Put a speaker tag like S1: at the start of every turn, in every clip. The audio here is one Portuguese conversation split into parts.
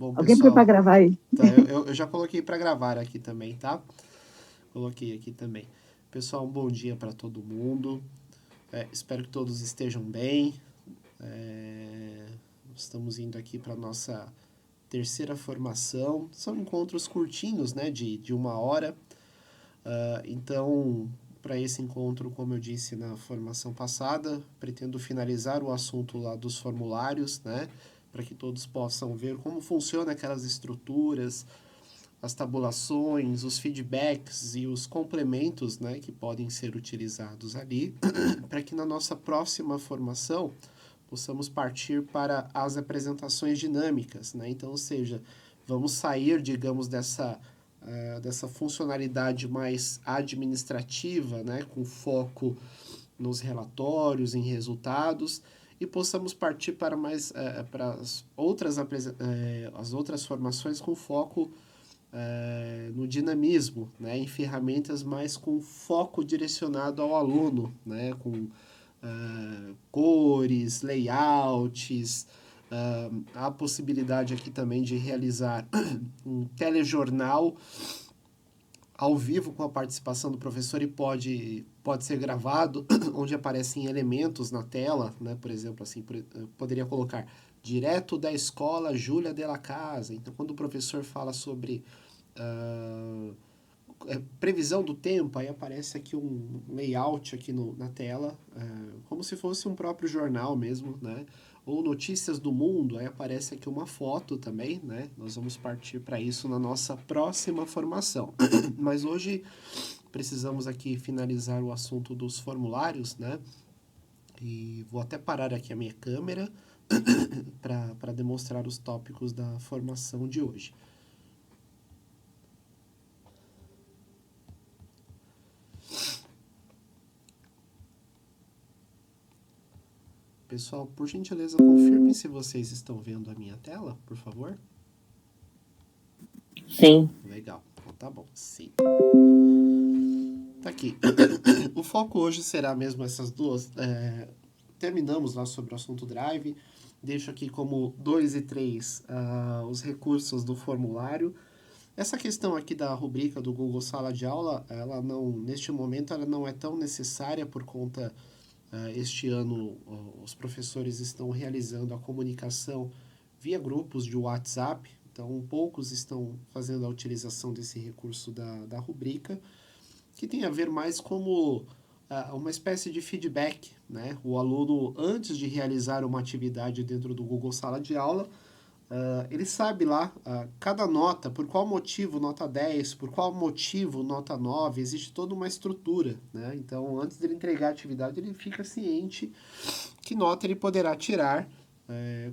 S1: Bom,
S2: Alguém põe para
S1: pessoal,
S2: gravar aí.
S1: tá, eu já coloquei para gravar aqui também, tá? Coloquei aqui também. Pessoal, um bom dia para todo mundo. Espero que todos estejam bem. Estamos indo aqui para nossa terceira formação. São encontros curtinhos, né, de 1 hora. Então, para esse encontro, como eu disse na formação passada, pretendo finalizar o assunto lá dos formulários, né, para que todos possam ver como funciona aquelas estruturas, as tabulações, os feedbacks e os complementos, né, que podem ser utilizados ali, para que na nossa próxima formação possamos partir para as apresentações dinâmicas, né? Então, ou seja, vamos sair, digamos, dessa funcionalidade mais administrativa, né, com foco nos relatórios, em resultados, e possamos partir para para as outras formações com foco no dinamismo, né, em ferramentas mais com foco direcionado ao aluno, né, com cores, layouts, há a possibilidade aqui também de realizar um telejornal ao vivo com a participação do professor e pode ser gravado, onde aparecem elementos na tela, né? Por exemplo, assim, poderia colocar direto da escola Júlia de la Casa. Então, quando o professor fala sobre previsão do tempo, aí aparece aqui um layout aqui na tela, como se fosse um próprio jornal mesmo, né? Ou notícias do mundo, aí aparece aqui uma foto também, né? Nós vamos partir para isso na nossa próxima formação. Mas hoje precisamos aqui finalizar o assunto dos formulários, né? E vou até parar aqui a minha câmera para demonstrar os tópicos da formação de hoje. Pessoal, por gentileza, confirmem se vocês estão vendo a minha tela, por favor.
S3: Sim.
S1: Legal, então tá bom, sim. Tá aqui. O foco hoje será mesmo essas duas. Terminamos lá sobre o assunto Drive. Deixo aqui como 2 e 3 os recursos do formulário. Essa questão aqui da rubrica do Google Sala de Aula, ela não, neste momento, ela não é tão necessária por conta este ano os professores estão realizando a comunicação via grupos de WhatsApp, então poucos estão fazendo a utilização desse recurso da rubrica, que tem a ver mais como uma espécie de feedback, né? O aluno, antes de realizar uma atividade dentro do Google Sala de Aula, ele sabe lá, cada nota, por qual motivo nota 10, por qual motivo nota 9, existe toda uma estrutura, né? Então, antes de ele entregar a atividade, ele fica ciente que nota ele poderá tirar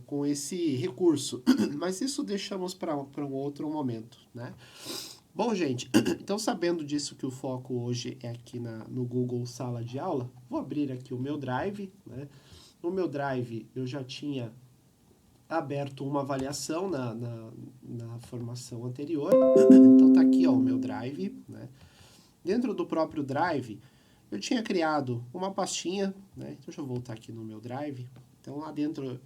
S1: com esse recurso. Mas isso deixamos para um outro momento, né? Bom, gente, então sabendo disso que o foco hoje é aqui no Google Sala de Aula, vou abrir aqui o meu Drive, né? No meu Drive eu já tinha aberto uma avaliação na formação anterior. Então tá aqui ó, o meu Drive, né? Dentro do próprio Drive, eu tinha criado uma pastinha, né? Então, deixa eu voltar aqui no meu Drive. Então lá dentro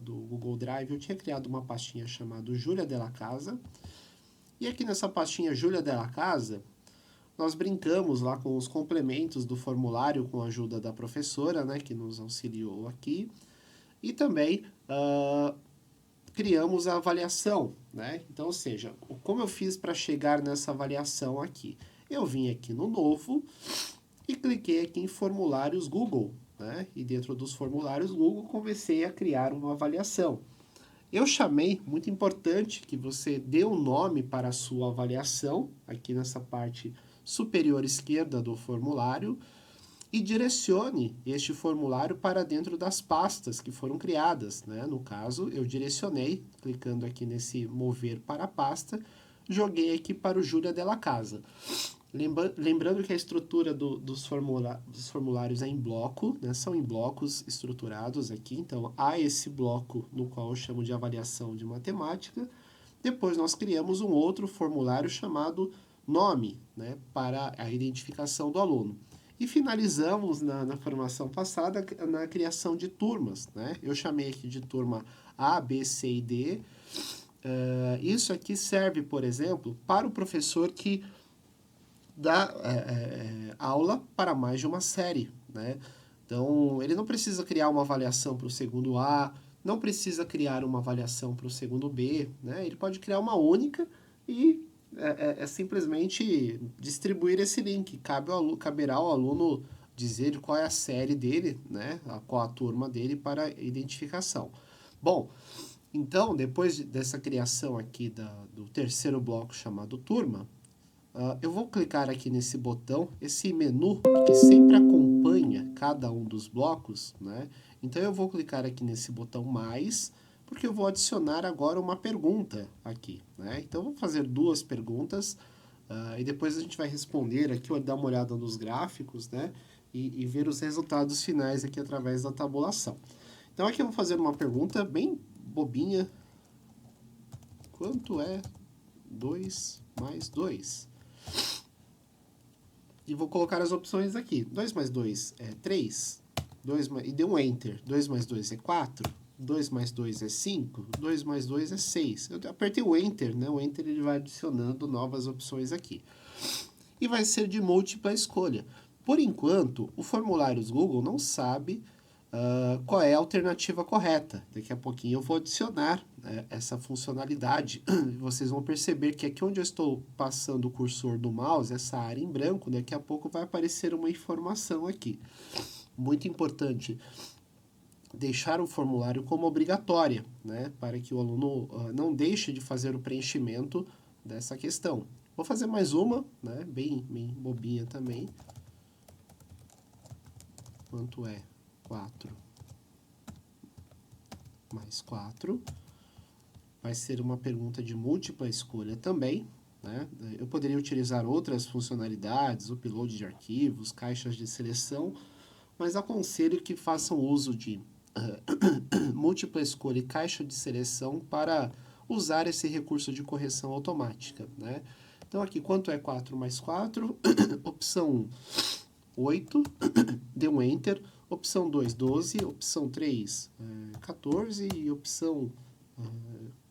S1: do Google Drive, eu tinha criado uma pastinha chamada Júlia de la Casa. E aqui nessa pastinha Júlia de la Casa, nós brincamos lá com os complementos do formulário com a ajuda da professora, né? Que nos auxiliou aqui. E também criamos a avaliação, né? Então, ou seja, como eu fiz para chegar nessa avaliação aqui? Eu vim aqui no novo e cliquei aqui em formulários Google, né? E dentro dos formulários Google comecei a criar uma avaliação. Eu chamei, muito importante, que você dê um nome para a sua avaliação, aqui nessa parte superior esquerda do formulário, e direcione este formulário para dentro das pastas que foram criadas, né? No caso, eu direcionei, clicando aqui nesse mover para a pasta, joguei aqui para o Júlia de la Casa. Lembrando que a estrutura dos formulários é em bloco, né? São em blocos estruturados aqui, então há esse bloco no qual eu chamo de avaliação de matemática. Depois nós criamos um outro formulário chamado nome, né? Para a identificação do aluno. E finalizamos na formação passada na criação de turmas, né? Eu chamei aqui de turma A, B, C e D. Isso aqui serve, por exemplo, para o professor que dá aula para mais de uma série, né? Então, ele não precisa criar uma avaliação para o segundo A, não precisa criar uma avaliação para o segundo B, né? Ele pode criar uma única e simplesmente distribuir esse link. Caberá ao aluno dizer qual é a série dele, né? Qual a turma dele para identificação. Bom, então, depois dessa criação aqui do terceiro bloco chamado turma, eu vou clicar aqui nesse botão, esse menu que sempre acompanha cada um dos blocos, né? Então eu vou clicar aqui nesse botão mais, porque eu vou adicionar agora uma pergunta aqui, né? Então eu vou fazer duas perguntas e depois a gente vai responder aqui, ou dar uma olhada nos gráficos, né? E ver os resultados finais aqui através da tabulação. Então aqui eu vou fazer uma pergunta bem bobinha. Quanto é 2 mais 2? E vou colocar as opções aqui. 2 mais 2 é 3. E deu um Enter. 2 mais 2 é 4. 2 mais 2 é 5. 2 mais 2 é 6. Eu apertei o Enter, né? O Enter ele vai adicionando novas opções aqui. E vai ser de múltipla escolha. Por enquanto, o formulários Google não sabe qual é a alternativa correta. Daqui a pouquinho eu vou adicionar essa funcionalidade. Vocês vão perceber que aqui onde eu estou passando o cursor do mouse, essa área em branco, daqui a pouco vai aparecer uma informação aqui. Muito importante deixar o formulário como obrigatória, né, para que o aluno não deixe de fazer o preenchimento dessa questão. Vou fazer mais uma, né, bem bobinha também. Quanto é 4 mais 4? Vai ser uma pergunta de múltipla escolha também, né? Eu poderia utilizar outras funcionalidades, upload de arquivos, caixas de seleção, mas aconselho que façam uso de múltipla escolha e caixa de seleção para usar esse recurso de correção automática, né? Então aqui, quanto é 4 mais 4? Opção 1, 8, deu um Enter. Opção 2, 12. Opção 3, 14. E opção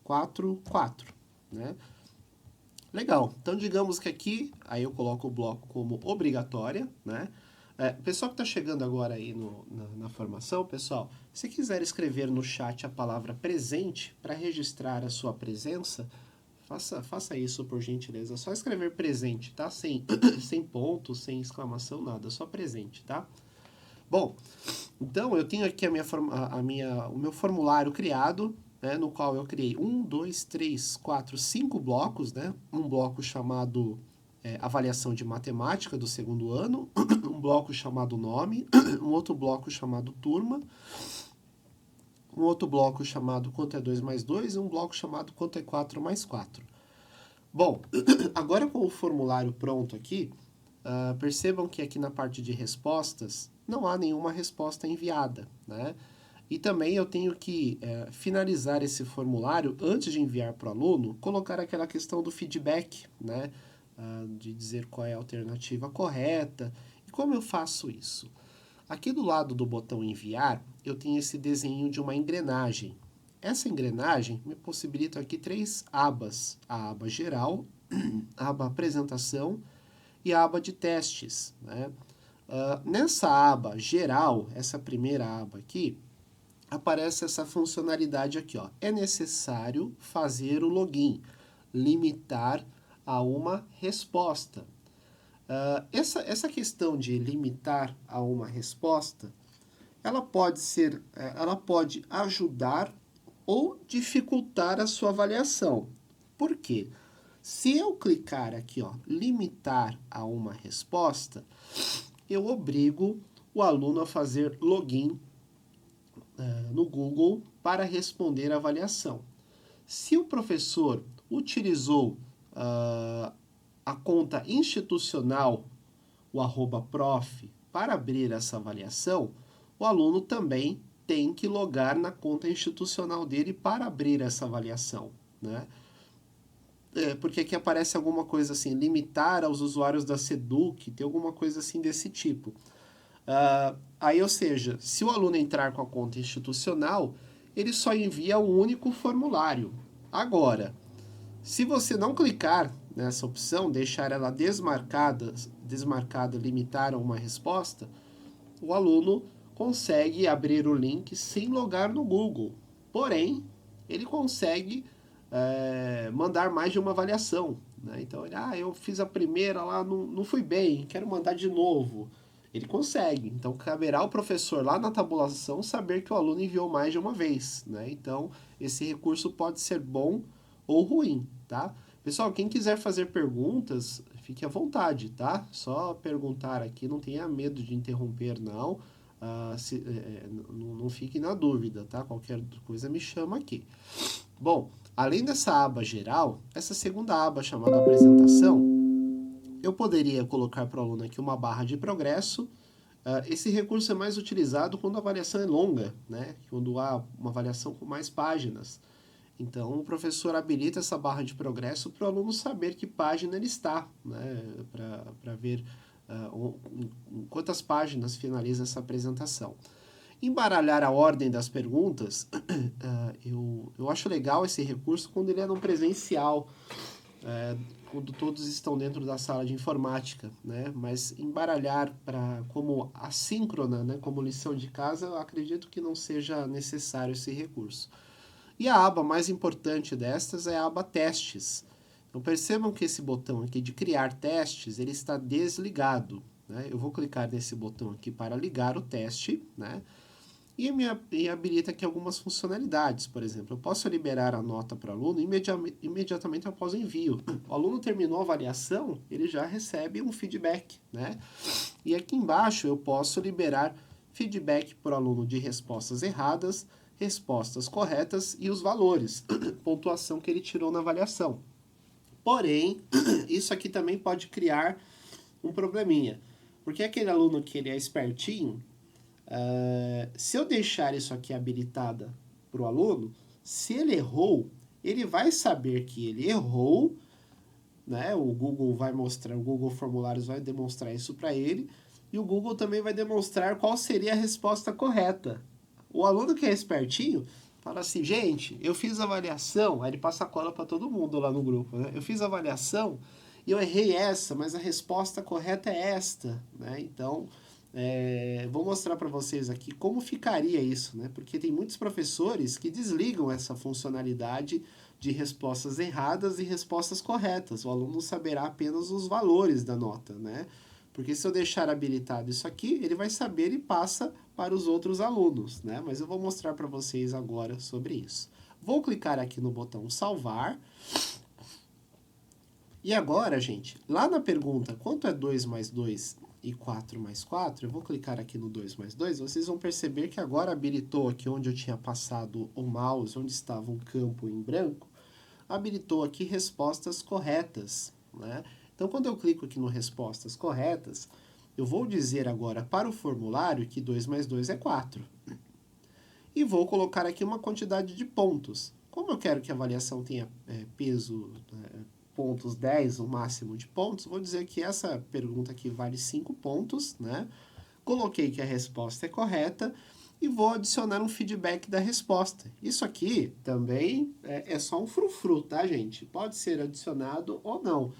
S1: 4, 4. Né? Legal. Então, digamos que aqui, aí eu coloco o bloco como obrigatória, né? Pessoal que está chegando agora aí na formação, pessoal, se quiser escrever no chat a palavra presente para registrar a sua presença, faça isso por gentileza. Só escrever presente, tá? Sem ponto, sem exclamação, nada. Só presente, tá? Bom, então eu tenho aqui o meu formulário criado, né, no qual eu criei 1, 2, 3, 4, 5 blocos, né? Um bloco chamado avaliação de matemática do segundo ano, um bloco chamado nome, um outro bloco chamado turma, um outro bloco chamado quanto é 2 mais 2 e um bloco chamado quanto é 4 mais 4. Bom, agora com o formulário pronto aqui, percebam que aqui na parte de respostas não há nenhuma resposta enviada, né? E também eu tenho que finalizar esse formulário antes de enviar para o aluno, colocar aquela questão do feedback, né? De dizer qual é a alternativa correta. E como eu faço isso? Aqui do lado do botão enviar, eu tenho esse desenho de uma engrenagem. Essa engrenagem me possibilita aqui 3 abas. A aba geral, a aba apresentação e a aba de testes, né? Nessa aba geral, essa primeira aba aqui, aparece essa funcionalidade aqui, ó. É necessário fazer o login, limitar a uma resposta. Essa questão de limitar a uma resposta, ela pode ajudar ou dificultar a sua avaliação. Por quê? Se eu clicar aqui, ó, limitar a uma resposta, eu obrigo o aluno a fazer login no Google para responder a avaliação. Se o professor utilizou a conta institucional, o @prof, para abrir essa avaliação, o aluno também tem que logar na conta institucional dele para abrir essa avaliação, né? Porque aqui aparece alguma coisa assim, limitar aos usuários da Seduc, tem alguma coisa assim desse tipo. Aí, ou seja, se o aluno entrar com a conta institucional, ele só envia um único formulário. Agora, se você não clicar nessa opção, deixar ela desmarcada, limitar a uma resposta, o aluno consegue abrir o link sem logar no Google. Porém, ele consegue mandar mais de uma avaliação. Né? Então, eu fiz a primeira lá, não fui bem, quero mandar de novo. Ele consegue. Então, caberá ao professor lá na tabulação saber que o aluno enviou mais de uma vez. Né? Então, esse recurso pode ser bom ou ruim, tá? Pessoal, quem quiser fazer perguntas, fique à vontade, tá? Só perguntar aqui, não tenha medo de interromper, não. Não fique na dúvida, tá? Qualquer coisa me chama aqui. Bom, além dessa aba geral, essa segunda aba chamada apresentação, eu poderia colocar para o aluno aqui uma barra de progresso. Esse recurso é mais utilizado quando a avaliação é longa, né? Quando há uma avaliação com mais páginas. Então, o professor habilita essa barra de progresso para o aluno saber que página ele está, né? Para ver quantas páginas finaliza essa apresentação. Embaralhar a ordem das perguntas, eu acho legal esse recurso quando ele é no presencial, quando todos estão dentro da sala de informática, né? Mas embaralhar como assíncrona, né? Como lição de casa, eu acredito que não seja necessário esse recurso. E a aba mais importante destas é a aba testes. Então percebam que esse botão aqui de criar testes, ele está desligado. Né? Eu vou clicar nesse botão aqui para ligar o teste, né? E habilita aqui algumas funcionalidades. Por exemplo, eu posso liberar a nota para o aluno imediatamente após o envio. O aluno terminou a avaliação, ele já recebe um feedback. Né? E aqui embaixo eu posso liberar feedback para o aluno de respostas erradas, respostas corretas e os valores, pontuação que ele tirou na avaliação. Porém, isso aqui também pode criar um probleminha, porque aquele aluno que ele é espertinho, se eu deixar isso aqui habilitado para o aluno, se ele errou, ele vai saber que ele errou, né? O Google vai mostrar, o Google Formulários vai demonstrar isso para ele, e o Google também vai demonstrar qual seria a resposta correta. O aluno que é espertinho fala assim, gente, eu fiz a avaliação, aí ele passa a cola para todo mundo lá no grupo, né? Eu fiz a avaliação e eu errei essa, mas a resposta correta é esta, né? Então, vou mostrar para vocês aqui como ficaria isso, né? Porque tem muitos professores que desligam essa funcionalidade de respostas erradas e respostas corretas. O aluno saberá apenas os valores da nota, né? Porque se eu deixar habilitado isso aqui, ele vai saber e passa para os outros alunos, né? Mas eu vou mostrar para vocês agora sobre isso. Vou clicar aqui no botão salvar. E agora, gente, lá na pergunta, quanto é 2 mais 2 e 4 mais 4, eu vou clicar aqui no 2 mais 2, vocês vão perceber que agora habilitou aqui onde eu tinha passado o mouse, onde estava um campo em branco, habilitou aqui respostas corretas, né? Então, quando eu clico aqui no respostas corretas, eu vou dizer agora para o formulário que 2 mais 2 é 4. E vou colocar aqui uma quantidade de pontos. Como eu quero que a avaliação tenha peso, pontos 10, o máximo de pontos, vou dizer que essa pergunta aqui vale 5 pontos, né? Coloquei que a resposta é correta e vou adicionar um feedback da resposta. Isso aqui também é só um frufru, tá, gente? Pode ser adicionado ou não.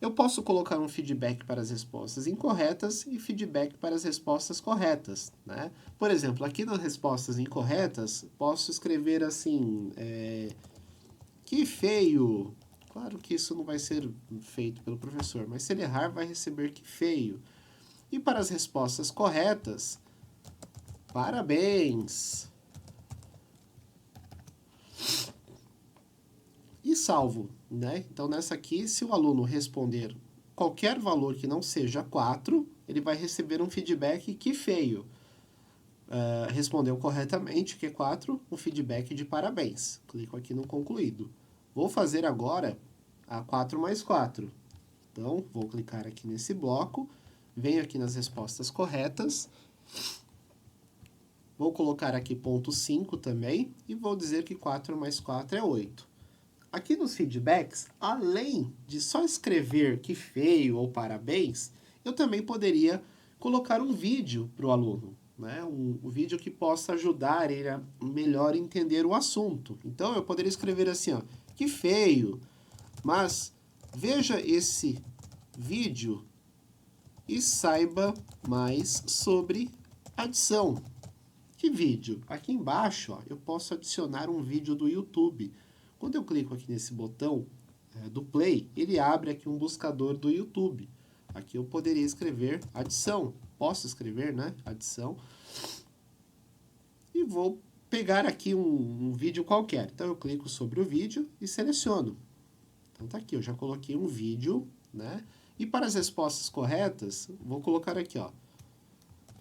S1: Eu posso colocar um feedback para as respostas incorretas e feedback para as respostas corretas, né? Por exemplo, aqui nas respostas incorretas, posso escrever assim, que feio. Claro que isso não vai ser feito pelo professor, mas se ele errar, vai receber que feio. E para as respostas corretas, parabéns. E salvo, né? Então, nessa aqui, se o aluno responder qualquer valor que não seja 4, ele vai receber um feedback que feio. Respondeu corretamente, que é 4, um feedback de parabéns. Clico aqui no concluído. Vou fazer agora a 4 mais 4. Então, vou clicar aqui nesse bloco, venho aqui nas respostas corretas, vou colocar aqui ponto 5 também, e vou dizer que 4 mais 4 é 8. Aqui nos feedbacks, além de só escrever que feio ou parabéns, eu também poderia colocar um vídeo para o aluno, né? Um vídeo que possa ajudar ele a melhor entender o assunto. Então, eu poderia escrever assim, ó, que feio, mas veja esse vídeo e saiba mais sobre adição. Que vídeo? Aqui embaixo, ó, eu posso adicionar um vídeo do YouTube. Quando eu clico aqui nesse botão do play, ele abre aqui um buscador do YouTube. Aqui eu poderia escrever adição. Posso escrever, né? Adição. E vou pegar aqui um vídeo qualquer. Então eu clico sobre o vídeo e seleciono. Então tá aqui, eu já coloquei um vídeo, né? E para as respostas corretas, vou colocar aqui, ó.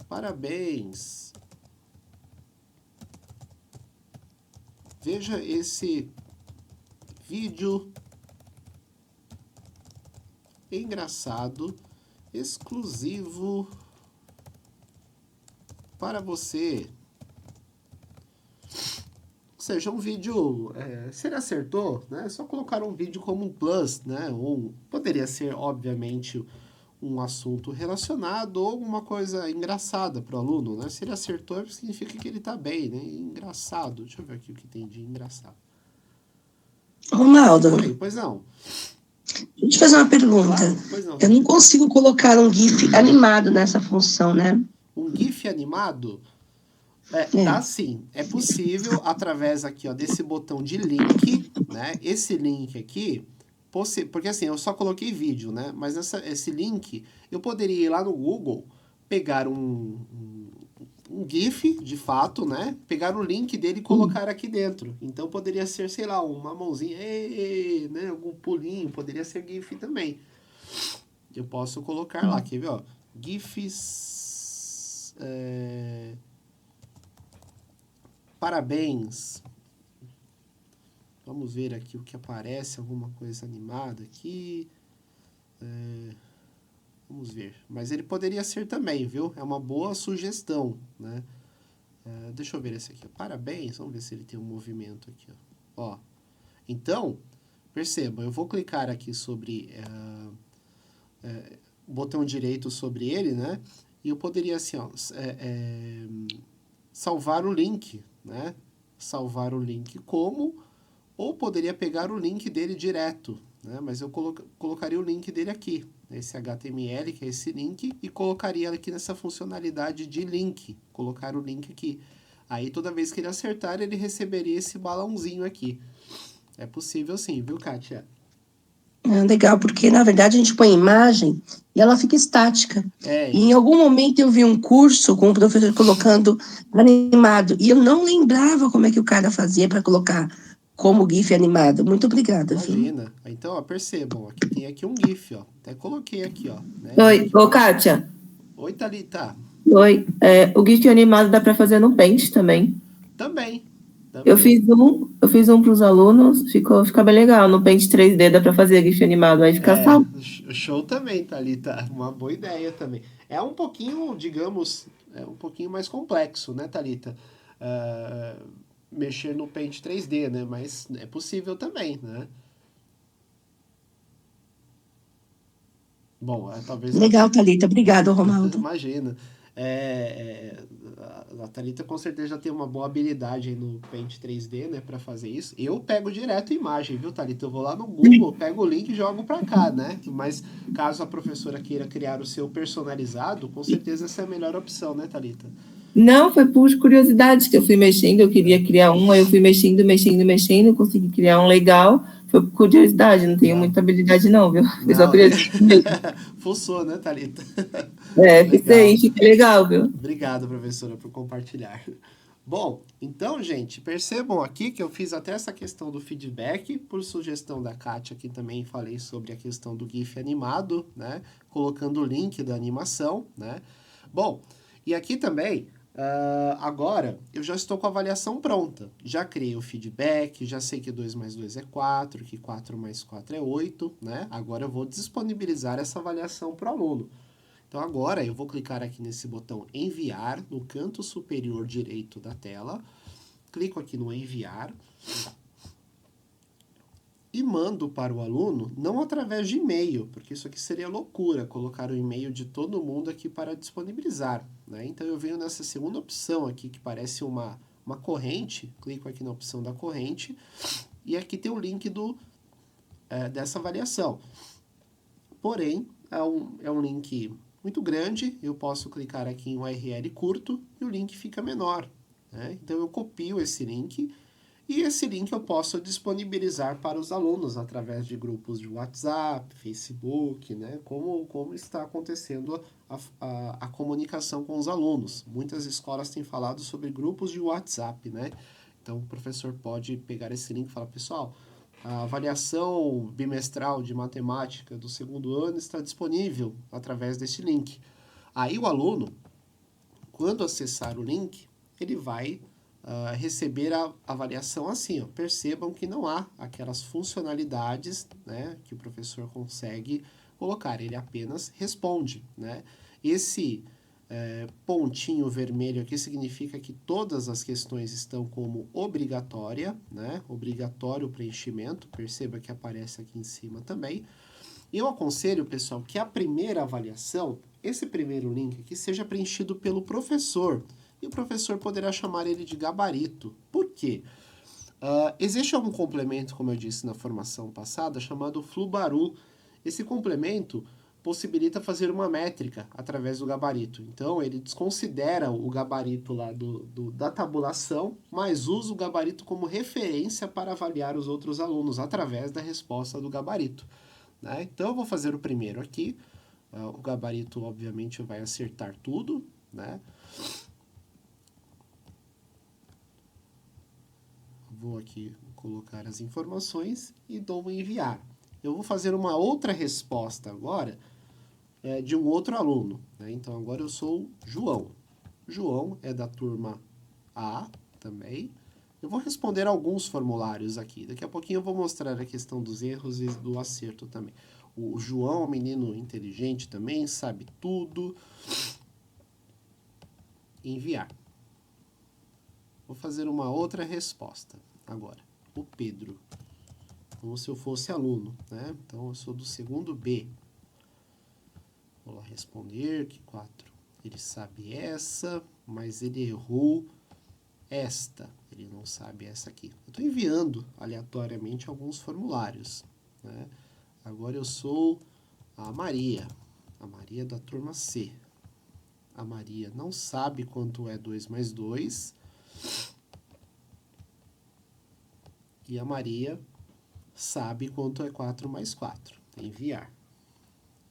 S1: Parabéns. Veja esse vídeo engraçado, exclusivo para você. Ou seja, um vídeo, se ele acertou, né, é só colocar um vídeo como um plus, né, ou poderia ser, obviamente, um assunto relacionado ou alguma coisa engraçada para o aluno, né? Se ele acertou, significa que ele está bem, né? Engraçado. Deixa eu ver aqui o que tem de engraçado.
S2: Ronaldo,
S1: Oi, pois não.
S2: deixa eu te fazer uma pergunta.
S1: Claro, pois não.
S2: Eu não consigo colocar um GIF animado nessa função, né?
S1: Um GIF animado?
S2: É.
S1: Dá sim. É possível através aqui, ó, desse botão de link, né? Esse link aqui, porque assim, eu só coloquei vídeo, né? Mas esse link, eu poderia ir lá no Google, pegar um GIF, de fato, né? Pegar o link dele e colocar aqui dentro. Então poderia ser, sei lá, uma mãozinha, né? Algum pulinho, poderia ser GIF também. Eu posso colocar lá, quer ver, ó? GIFs... Parabéns. Vamos ver aqui o que aparece, alguma coisa animada aqui. Vamos ver. Mas ele poderia ser também, viu? É uma boa sugestão, né? Deixa eu ver esse aqui. Parabéns. Vamos ver se ele tem um movimento aqui, ó. Então, perceba, eu vou clicar aqui sobre o botão direito sobre ele, né? E eu poderia assim, ó, salvar o link, né? Salvar o link como, ou poderia pegar o link dele direto, né? Mas eu colocaria o link dele aqui, esse HTML, que é esse link, e colocaria aqui nessa funcionalidade de link, colocar o link aqui. Aí toda vez que ele acertar, ele receberia esse balãozinho aqui. É possível sim, viu, Kátia?
S2: É legal, porque na verdade a gente põe imagem e ela fica estática. E em algum momento eu vi um curso com o professor colocando animado, e eu não lembrava como é que o cara fazia para colocar como GIF animado. Muito obrigada, viu?
S1: Imagina. Então, ó, percebam, aqui tem aqui um GIF, ó. Até coloquei aqui, ó. Né?
S3: Oi, ô Kátia.
S1: Oi, Thalita.
S3: Oi. O GIF animado dá para fazer no Paint também.
S1: Também.
S3: Eu fiz um para os alunos, fica bem legal. No Paint 3D dá para fazer GIF animado, aí fica salvo.
S1: Show também, Thalita. Uma boa ideia também. É um pouquinho, digamos, um pouquinho mais complexo, né, Thalita? Mexer no Paint 3D, né? Mas é possível também, né? Bom, talvez...
S2: Legal, Thalita. Obrigada, Ronaldo.
S1: Imagina. A Thalita com certeza já tem uma boa habilidade aí no Paint 3D, né, para fazer isso. Eu pego direto a imagem, viu, Thalita? Eu vou lá no Google, pego o link e jogo para cá, né? Mas caso a professora queira criar o seu personalizado, com certeza essa é a melhor opção, né, Thalita?
S3: Não, foi por curiosidade que eu fui mexendo, eu queria criar um, aí eu fui mexendo, consegui criar um legal. Foi por curiosidade, não tenho muita habilidade não, viu? Foi só curiosidade.
S1: Funciona, né, Thalita?
S3: Isso aí, fica legal, viu?
S1: Obrigado, professora, por compartilhar. Bom, então, gente, percebam aqui que eu fiz até essa questão do feedback, por sugestão da Kátia, que também falei sobre a questão do GIF animado, né? Colocando o link da animação, né? Bom, e aqui também, agora, eu já estou com a avaliação pronta. Já criei o feedback, já sei que 2 mais 2 é 4, que 4 mais 4 é 8, né? Agora eu vou disponibilizar essa avaliação para o aluno. Então agora eu vou clicar aqui nesse botão enviar no canto superior direito da tela. Clico aqui no enviar. e mando para o aluno, não através de e-mail, porque isso aqui seria loucura, colocar o e-mail de todo mundo aqui para disponibilizar, né? Então eu venho nessa segunda opção aqui, que parece uma corrente, clico aqui na opção da corrente, e aqui tem o link dessa avaliação. Porém, é um link muito grande, eu posso clicar aqui em URL curto e o link fica menor, né? Então eu copio esse link, e esse link eu posso disponibilizar para os alunos através de grupos de WhatsApp, Facebook, né? Como está acontecendo a comunicação com os alunos. Muitas escolas têm falado sobre grupos de WhatsApp, né? Então o professor pode pegar esse link e falar, pessoal, a avaliação bimestral de matemática do segundo ano está disponível através desse link. Aí o aluno, quando acessar o link, ele vai receber a avaliação assim, ó. Percebam que não há aquelas funcionalidades, né, que o professor consegue colocar, ele apenas responde, né? Esse pontinho vermelho aqui significa que todas as questões estão como obrigatória, né? Obrigatório o preenchimento, perceba que aparece aqui em cima também. Eu aconselho, pessoal, que a primeira avaliação, esse primeiro link aqui, seja preenchido pelo professor, e o professor poderá chamar ele de gabarito. Por quê? Existe algum complemento, como eu disse na formação passada, chamado Flubaru. Esse complemento possibilita fazer uma métrica através do gabarito. Então, ele desconsidera o gabarito lá da tabulação, mas usa o gabarito como referência para avaliar os outros alunos através da resposta do gabarito, né? Então, eu vou fazer o primeiro aqui. O gabarito, obviamente, vai acertar tudo, né? Vou aqui colocar as informações e dou um enviar. Eu vou fazer uma outra resposta agora de um outro aluno, né? Então, agora eu sou João. João é da turma A também. Eu vou responder alguns formulários aqui. Daqui a pouquinho eu vou mostrar a questão dos erros e do acerto também. O João é um menino inteligente também, sabe tudo. Enviar. Vou fazer uma outra resposta agora. O Pedro. Como se eu fosse aluno, né? Então, eu sou do segundo B. Vou lá responder que 4. Ele sabe essa, mas ele errou esta. Ele não sabe essa aqui. Eu estou enviando aleatoriamente alguns formulários, né? Agora eu sou a Maria. A Maria da turma C. A Maria não sabe quanto é 2 mais 2. E a Maria sabe quanto é 4 mais 4. Enviar.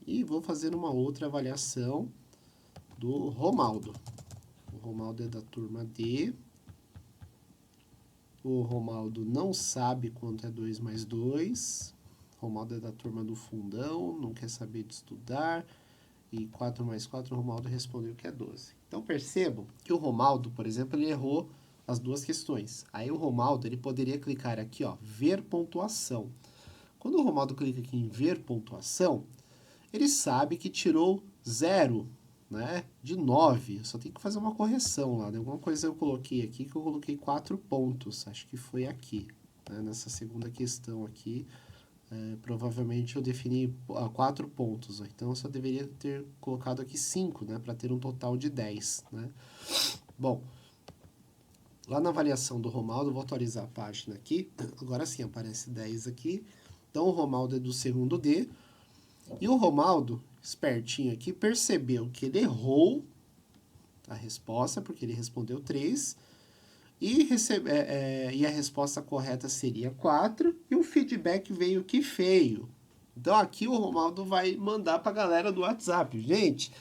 S1: E vou fazer uma outra avaliação do Romaldo. O Romaldo é da turma D. O Romaldo não sabe quanto é 2 mais 2. O Romaldo é da turma do fundão, não quer saber de estudar. E 4 mais 4, o Romaldo respondeu que é 12. Então, percebam que o Romaldo, por exemplo, ele errou as duas questões. Aí o Romaldo, ele poderia clicar aqui, ó, ver pontuação. Quando o Romaldo clica aqui em ver pontuação, ele sabe que tirou 0, né, de 9. Só tem que fazer uma correção lá, né? Alguma coisa eu coloquei aqui que eu coloquei 4 pontos. Acho que foi aqui, né? Nessa segunda questão aqui. Provavelmente eu defini 4 pontos. Então eu só deveria ter colocado aqui 5, né? Para ter um total de 10, né? Bom, lá na avaliação do Romaldo, vou atualizar a página aqui. Agora sim, aparece 10 aqui. Então o Romaldo é do segundo D. E o Romaldo, espertinho aqui, percebeu que ele errou a resposta, porque ele respondeu 3, e a resposta correta seria 4, e o feedback veio que feio. Então aqui o Romaldo vai mandar para a galera do WhatsApp. Gente,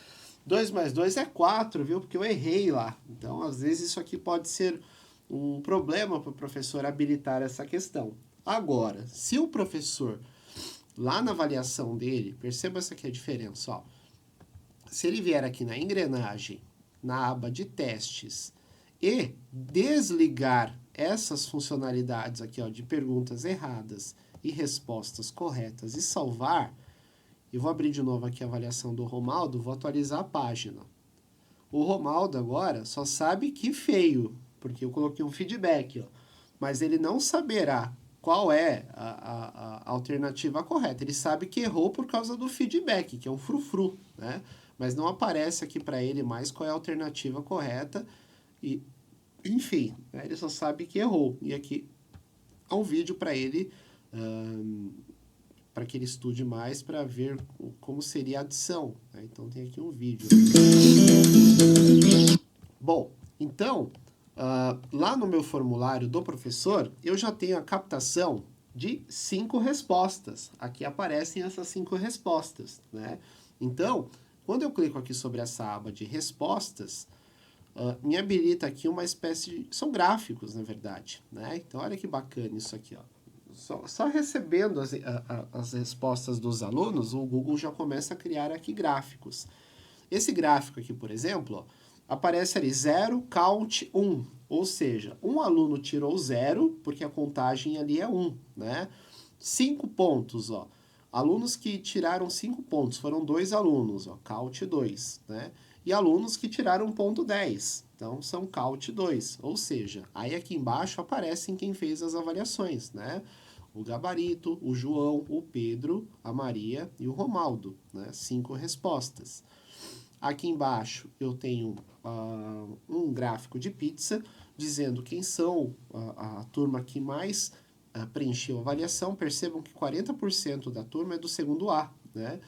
S1: 2 mais 2 é 4, viu? Porque eu errei lá. Então, às vezes, isso aqui pode ser um problema para o professor habilitar essa questão. Agora, se o professor lá na avaliação dele, perceba essa aqui a diferença, ó. Se ele vier aqui na engrenagem, na aba de testes, e desligar essas funcionalidades aqui, ó, de perguntas erradas e respostas corretas e salvar, eu vou abrir de novo aqui a avaliação do Romaldo, vou atualizar a página. O Romaldo agora só sabe que feio, porque eu coloquei um feedback, ó, mas ele não saberá qual é a alternativa correta. Ele sabe que errou por causa do feedback, que é um frufru, né? Mas não aparece aqui para ele mais qual é a alternativa correta. E, enfim, né? Ele só sabe que errou. E aqui há um vídeo para ele, para que ele estude mais, para ver como seria a adição, né? Então tem aqui um vídeo. Bom, então, lá no meu formulário do professor, eu já tenho a captação de 5 respostas. Aqui aparecem essas 5 respostas, né? Então, quando eu clico aqui sobre essa aba de respostas, me habilita aqui uma espécie de... São gráficos, na verdade, né? Então, olha que bacana isso aqui, ó. Só recebendo as respostas dos alunos, o Google já começa a criar aqui gráficos. Esse gráfico aqui, por exemplo, ó, aparece ali 0, count 1, ou seja, um aluno tirou 0, porque a contagem ali é 1, né? 5 pontos, ó. Alunos que tiraram 5 pontos, foram 2 alunos, ó, count 2, né? E alunos que tiraram ponto 10, então são count 2, ou seja, aí aqui embaixo aparecem quem fez as avaliações, né? O Gabarito, o João, o Pedro, a Maria e o Romaldo, né? 5 respostas. Aqui embaixo eu tenho um gráfico de pizza dizendo quem são a turma que mais preencheu a avaliação. Percebam que 40% da turma é do segundo A, né?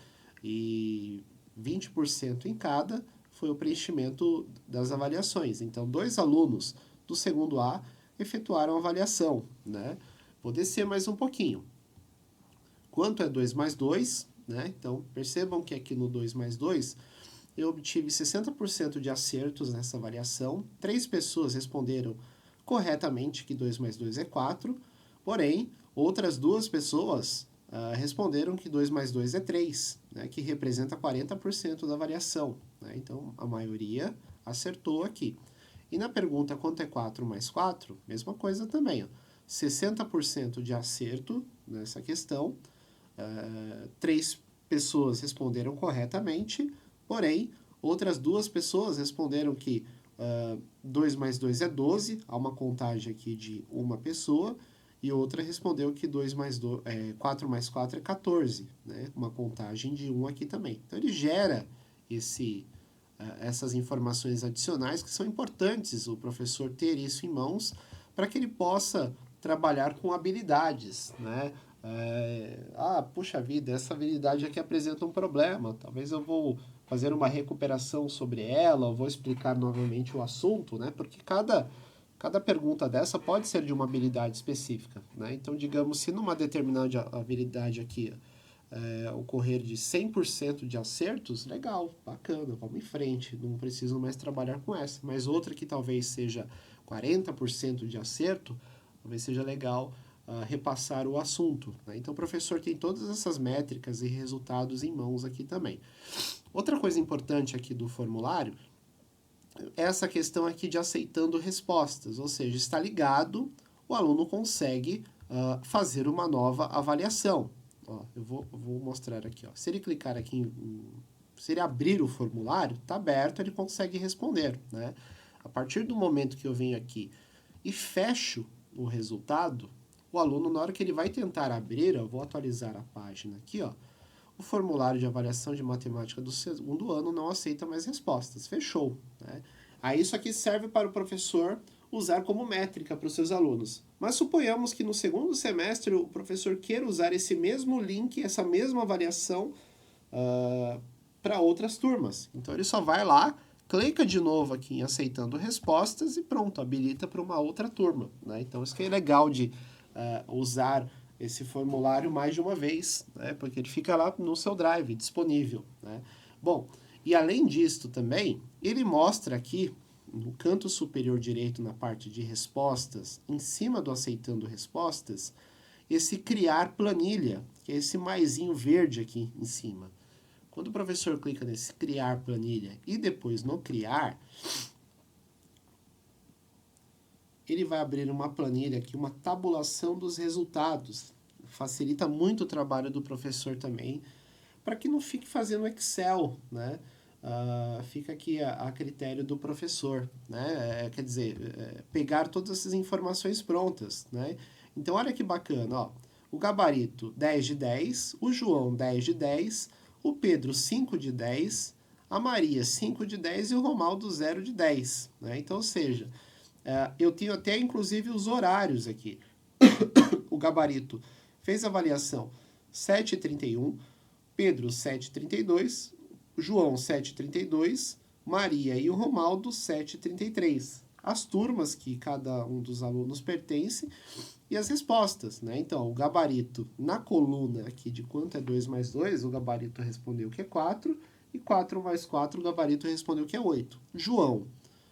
S1: E 20% em cada foi o preenchimento das avaliações. Então, 2 alunos do segundo A efetuaram a avaliação, né? Vou descer mais um pouquinho. Quanto é 2 mais 2, né? Então, percebam que aqui no 2 mais 2, eu obtive 60% de acertos nessa avaliação. 3 pessoas responderam corretamente que 2 mais 2 é 4, porém, outras 2 pessoas responderam que 2 mais 2 é 3, né? Que representa 40% da avaliação, né? Então, a maioria acertou aqui. E na pergunta quanto é 4 mais 4, mesma coisa também, ó. 60% de acerto nessa questão, 3 pessoas responderam corretamente, porém, outras 2 pessoas responderam que 2 mais 2 é 12, há uma contagem aqui de uma pessoa, e outra respondeu que 4 mais 4 é 14, né? Uma contagem de 1 aqui também. Então, ele gera essas informações adicionais que são importantes o professor ter isso em mãos para que ele possa trabalhar com habilidades, né? Puxa vida, essa habilidade aqui apresenta um problema, talvez eu vou fazer uma recuperação sobre ela, ou vou explicar novamente o assunto, né? Porque cada pergunta dessa pode ser de uma habilidade específica, né? Então, digamos, se numa determinada habilidade aqui ocorrer de 100% de acertos, legal, bacana, vamos em frente, não preciso mais trabalhar com essa. Mas outra que talvez seja 40% de acerto, talvez seja legal repassar o assunto, né? Então, o professor tem todas essas métricas e resultados em mãos aqui também. Outra coisa importante aqui do formulário é essa questão aqui de aceitando respostas, ou seja, está ligado, o aluno consegue fazer uma nova avaliação. Ó, eu vou mostrar aqui. Ó. Se ele clicar aqui, se ele abrir o formulário, está aberto, ele consegue responder, né? A partir do momento que eu venho aqui e fecho o resultado, o aluno, na hora que ele vai tentar abrir, eu vou atualizar a página aqui, ó, o formulário de avaliação de matemática do segundo ano não aceita mais respostas. Fechou, né? Aí isso aqui serve para o professor usar como métrica para os seus alunos. Mas suponhamos que no segundo semestre o professor queira usar esse mesmo link, essa mesma avaliação para outras turmas. Então ele só vai lá, clica de novo aqui em aceitando respostas e pronto, habilita para uma outra turma, né? Então isso que é legal de usar esse formulário mais de uma vez, né? Porque ele fica lá no seu Drive, disponível, né? Bom, e além disso também, ele mostra aqui, no canto superior direito, na parte de respostas, em cima do aceitando respostas, esse criar planilha, que é esse maisinho verde aqui em cima. Quando o professor clica nesse criar planilha e depois no criar, ele vai abrir uma planilha aqui, uma tabulação dos resultados. Facilita muito o trabalho do professor também, para que não fique fazendo Excel, né? Fica aqui a critério do professor, né? Quer dizer, pegar todas essas informações prontas, né? Então, olha que bacana, ó. O gabarito 10 de 10, o João 10 de 10, o Pedro 5 de 10, a Maria 5 de 10 e o Romaldo 0 de 10. Né? Então, ou seja, eu tenho até inclusive os horários aqui. O gabarito fez avaliação 7h31, Pedro 7h32, João 7h32, Maria e o Romaldo 7h33. As turmas que cada um dos alunos pertence e as respostas, né? Então, o gabarito na coluna aqui de quanto é 2 mais 2, o gabarito respondeu que é 4, e 4 mais 4, o gabarito respondeu que é 8. João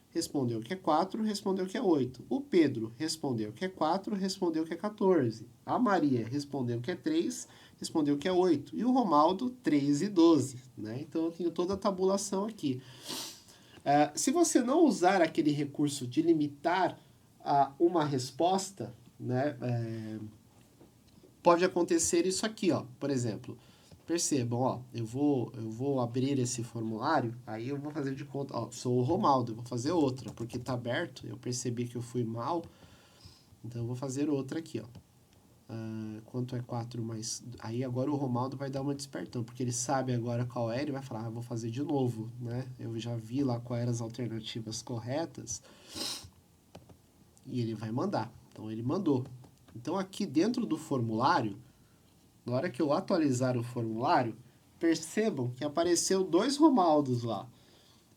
S1: respondeu que é 4, respondeu que é 8. O Pedro respondeu que é 4, respondeu que é 14. A Maria respondeu que é 3, respondeu que é 8. E o Romaldo, 3 e 12. Né? Então, eu tenho toda a tabulação aqui. Se você não usar aquele recurso de limitar uma resposta, né, pode acontecer isso aqui, ó. Por exemplo, percebam, ó, eu vou abrir esse formulário, aí eu vou fazer de conta, ó, sou o Romaldo, eu vou fazer outra, porque está aberto, eu percebi que eu fui mal, então eu vou fazer outra aqui, ó. Quanto é 4 mais... Aí agora o Romaldo vai dar uma despertão, porque ele sabe agora qual é, ele vai falar, vou fazer de novo, né? Eu já vi lá quais eram as alternativas corretas, e ele vai mandar. Então ele mandou. Então aqui dentro do formulário, na hora que eu atualizar o formulário, percebam que apareceu 2 Romaldos lá.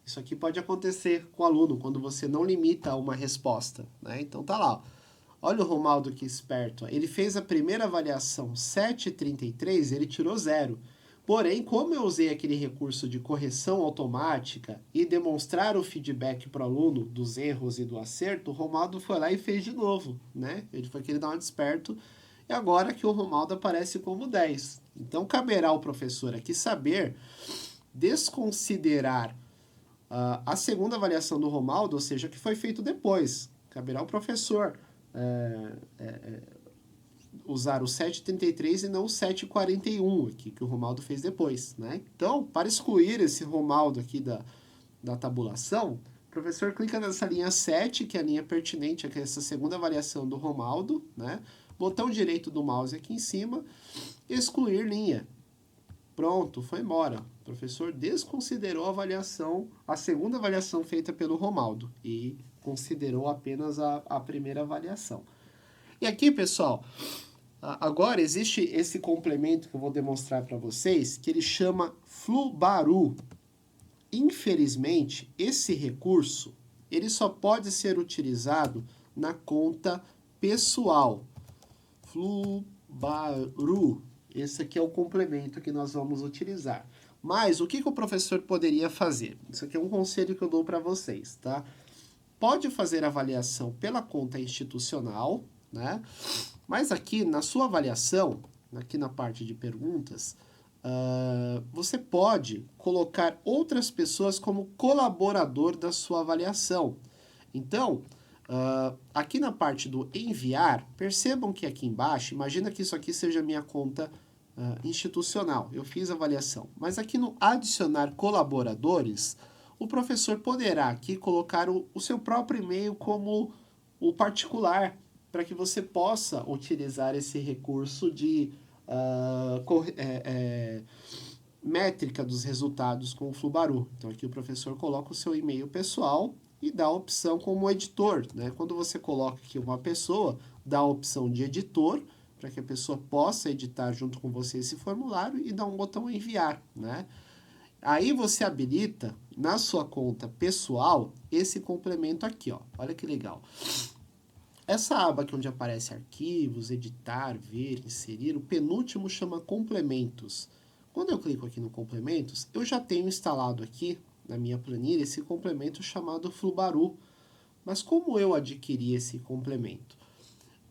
S1: Isso aqui pode acontecer com o aluno, quando você não limita uma resposta, né? Então tá lá, ó. Olha o Romaldo que esperto. Ele fez a primeira avaliação 7h33, ele tirou 0. Porém, como eu usei aquele recurso de correção automática e demonstrar o feedback para o aluno dos erros e do acerto, o Romaldo foi lá e fez de novo, né? Ele foi querer dar um desperto. E agora que o Romaldo aparece como 10. Então, caberá ao professor aqui saber desconsiderar a segunda avaliação do Romaldo, ou seja, que foi feito depois. Caberá ao professor usar o 7h33 e não o 7h41 aqui, que o Romaldo fez depois, né? Então, para excluir esse Romaldo aqui da tabulação, o professor clica nessa linha 7, que é a linha pertinente, que é essa segunda avaliação do Romaldo, né? Botão direito do mouse aqui em cima, excluir linha. Pronto, foi embora. O professor desconsiderou a segunda avaliação feita pelo Romaldo e considerou apenas a primeira avaliação. E aqui, pessoal, agora existe esse complemento que eu vou demonstrar para vocês, que ele chama Flubaru. Infelizmente, esse recurso ele só pode ser utilizado na conta pessoal. Flubaru. Esse aqui é o complemento que nós vamos utilizar. Mas o que o professor poderia fazer? Isso aqui é um conselho que eu dou para vocês, tá? Pode fazer avaliação pela conta institucional, né? Mas aqui na sua avaliação, aqui na parte de perguntas, você pode colocar outras pessoas como colaborador da sua avaliação. Então, aqui na parte do enviar, percebam que aqui embaixo, imagina que isso aqui seja a minha conta institucional, eu fiz a avaliação. Mas aqui no adicionar colaboradores, o professor poderá aqui colocar o seu próprio e-mail como o particular, para que você possa utilizar esse recurso de métrica dos resultados com o Flubaru. Então aqui o professor coloca o seu e-mail pessoal e dá a opção como editor, né? Quando você coloca aqui uma pessoa, dá a opção de editor, para que a pessoa possa editar junto com você esse formulário e dá um botão enviar, né? Aí você habilita na sua conta pessoal esse complemento aqui, ó. Olha que legal. Essa aba aqui onde aparece arquivos, editar, ver, inserir, o penúltimo chama complementos. Quando eu clico aqui no complementos, eu já tenho instalado aqui na minha planilha esse complemento chamado Flubaru. Mas como eu adquiri esse complemento?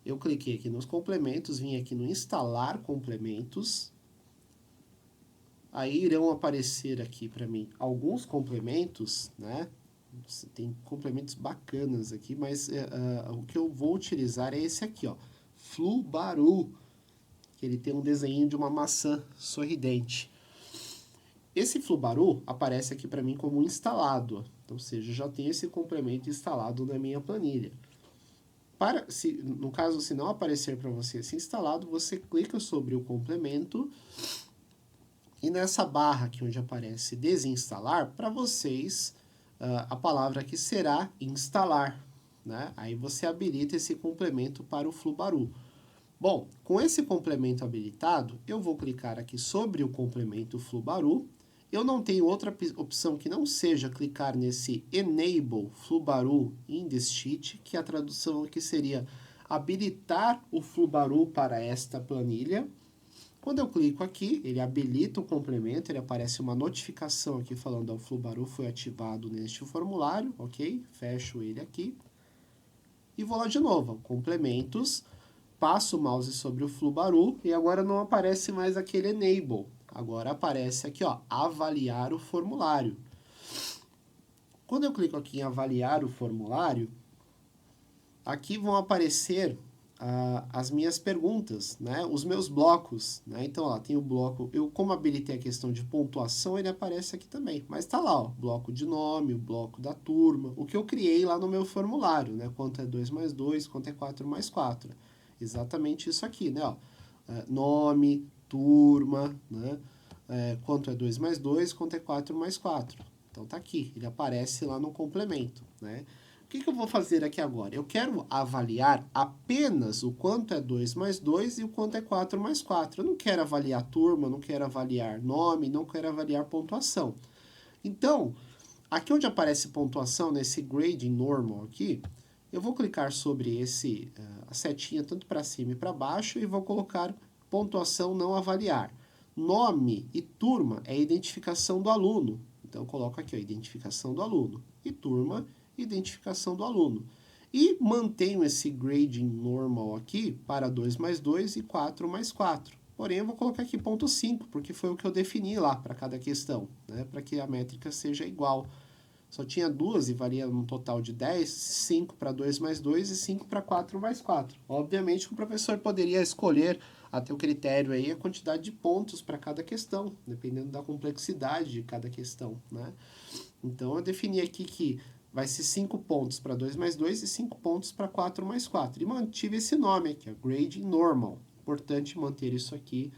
S1: Eu cliquei aqui nos complementos, vim aqui no instalar complementos. Aí irão aparecer aqui para mim alguns complementos, né? Tem complementos bacanas aqui, mas o que eu vou utilizar é esse aqui, ó, Flubaru, que ele tem um desenho de uma maçã sorridente. Esse Flubaru aparece aqui para mim como instalado, então, ou seja, já tenho esse complemento instalado na minha planilha. no caso, se não aparecer para você esse instalado, você clica sobre o complemento e nessa barra aqui onde aparece desinstalar, para vocês, a palavra aqui será instalar, né? Aí você habilita esse complemento para o Flubaru. Bom, com esse complemento habilitado, eu vou clicar aqui sobre o complemento Flubaru. Eu não tenho outra opção que não seja clicar nesse Enable Flubaru in this sheet, que a tradução aqui seria habilitar o Flubaru para esta planilha. Quando eu clico aqui, ele habilita o complemento, ele aparece uma notificação aqui falando que o Flubaru foi ativado neste formulário, ok? Fecho ele aqui. E vou lá de novo, complementos, passo o mouse sobre o Flubaru e agora não aparece mais aquele Enable. Agora aparece aqui, ó, avaliar o formulário. Quando eu clico aqui em avaliar o formulário, aqui vão aparecer as minhas perguntas, né? Os meus blocos, né? Então, ó, tem o bloco, como habilitei a questão de pontuação, ele aparece aqui também. Mas tá lá, ó, bloco de nome, o bloco da turma, o que eu criei lá no meu formulário, né? Quanto é 2 mais 2, quanto é 4 mais 4. Exatamente isso aqui, né? Ó, nome, turma, né? Quanto é 2 mais 2, quanto é 4 mais 4. Então tá aqui, ele aparece lá no complemento, né? O que eu vou fazer aqui agora? Eu quero avaliar apenas o quanto é 2 mais 2 e o quanto é 4 mais 4. Eu não quero avaliar turma, não quero avaliar nome, não quero avaliar pontuação. Então, aqui onde aparece pontuação, nesse grading normal aqui, eu vou clicar sobre a setinha tanto para cima e para baixo e vou colocar pontuação não avaliar. Nome e turma é a identificação do aluno. Então, eu coloco aqui a identificação do aluno. E turma, identificação do aluno. E mantenho esse grading normal aqui para 2 mais 2 e 4 mais 4. Porém, eu vou colocar aqui ponto 5, porque foi o que eu defini lá para cada questão, né? Para que a métrica seja igual. Só tinha 2 e valia um total de 10, 5 para 2 mais 2 e 5 para 4 mais 4. Obviamente que o professor poderia escolher a teu critério aí a quantidade de pontos para cada questão, dependendo da complexidade de cada questão, né? Então, eu defini aqui que vai ser 5 pontos para 2 mais 2 e 5 pontos para 4 mais 4. E mantive esse nome aqui, Grading Normal. Importante manter isso aqui